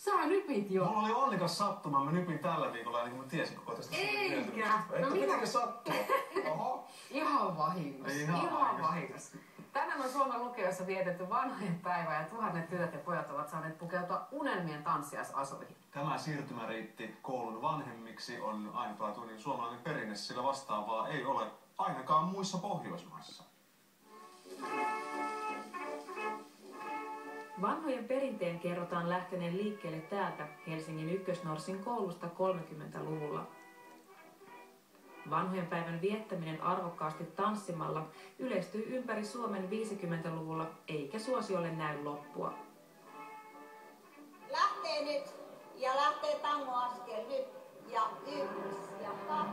Sä nypit jo. Mulla oli onnekas sattuma, mä nypin tällä viikolla, niin kuin mä tiesin koko tästä. Eikä. Että mitenkä sattuu? Oho. Ihan vahingossa. Ihan vahingossa. Tänään on Suomen lukiossa vietetty vanhojen päivää ja tuhannet tytöt ja pojat ovat saaneet pukeutua unelmien tanssiasasuihin. Tämä siirtymäreitti koulun vanhemmiksi on ainutlaatuinen suomalainen perinne, sillä vastaavaa ei ole ainakaan muissa Pohjoismaissa. Vanhojen perinteen kerrotaan lähteneen liikkeelle täältä Helsingin Ykkösnorsin koulusta 30-luvulla. Vanhojen päivän viettäminen arvokkaasti tanssimalla yleistyi ympäri Suomen 50-luvulla, eikä suosiolle näy loppua. Lähtee nyt ja lähtee tangoaskel nyt ja 1 ja 2.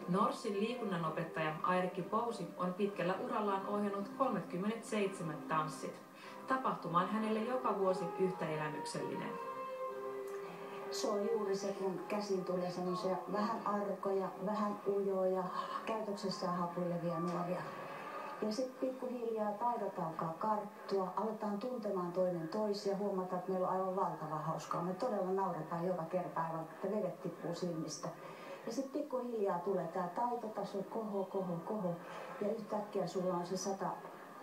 Norsin liikunnanopettaja Airikki Pousi on pitkällä urallaan ohjannut 37 tanssit. Tapahtuma on hänelle joka vuosi yhtä elämyksellinen. Se on juuri se, kun käsin tulee semmoisia vähän arkoja, vähän ujoja, käytöksessään hapuilevia nuoria. Ja sitten pikkuhiljaa taidot alkaa karttua, aletaan tuntemaan toinen toisia, huomataan, että meillä on aivan valtava hauskaa. Me todella nauretaan joka kerta aivan, että vedet tippuu silmistä. Ja sitten pikkuhiljaa tulee tämä taitotaso, koho. Ja yhtäkkiä sulla on se 100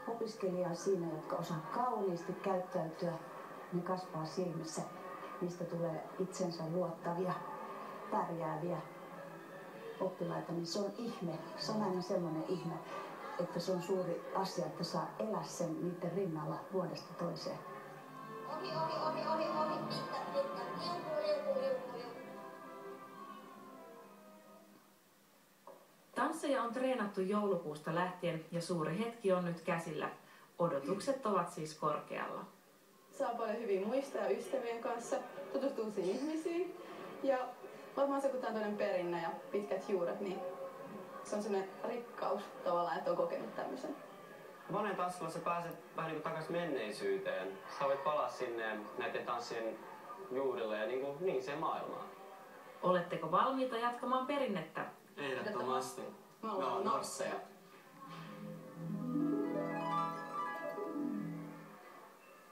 opiskelijaa siinä, jotka osaa kauniisti käyttäytyä. Ne kasvaa silmissä. Niistä tulee itsensä luottavia, pärjääviä oppilaita. Niin se on ihme. Se on aina semmoinen ihme, että se on suuri asia, että saa elää sen niiden rinnalla vuodesta toiseen. Ohi, pitkät, liuku. Tansseja on treenattu joulukuusta lähtien ja suuri hetki on nyt käsillä. Odotukset ovat siis korkealla. Saa paljon hyviä muistoja ystävien kanssa, tutustuu uusiin ihmisiin ja varmaan se, kun tämä on toinen perinne ja pitkät juuret, niin se on sellainen rikkaus tavallaan, että on kokenut tämmöisen. Vanhojen tanssilla sä pääset vähän niin kuin takaisin menneisyyteen. Sä voit palaa sinne näiden tanssien juurille ja niin se maailmaan. Oletteko valmiita jatkamaan perinnettä? Ehdottomasti. Me ollaan norsseja.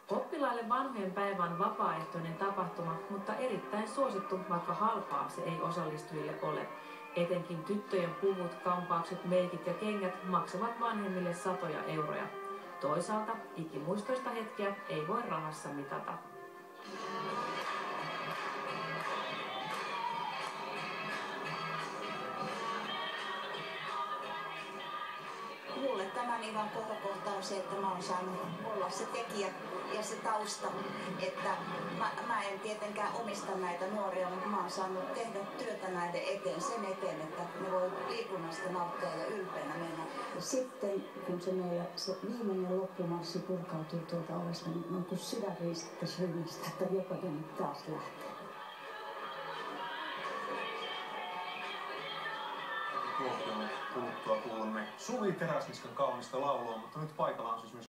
Oppilaille vanhojen päivä on vapaaehtoinen tapahtuma, mutta erittäin suosittu, vaikka halpaa se ei osallistujille ole. Etenkin tyttöjen puvut, kampaukset, meikit ja kengät maksavat vanhemmille satoja euroja. Toisaalta ikimuistoista hetkiä ei voi rahassa mitata. Mulle tämän Ivan kohokohta on se, että mä oon saanut olla se tekijä ja se tausta, että mä en tietenkään omista näitä nuoria, mutta mä oon saanut tehdä työtä näiden eteen, sen eteen, että ne voi liikunnasta nauttia ja ylpeänä mennä. Ja sitten kun se viimeinen loppumarssi purkautuu tuolta ovesta, niin on kuin sydän riistettäisiin ryhmästä, että jokainen nyt taas lähtee. Tuokion kuluttua kuulemme Suvi Teräsniskan kaunista laulua, mutta nyt paikalla on siis myös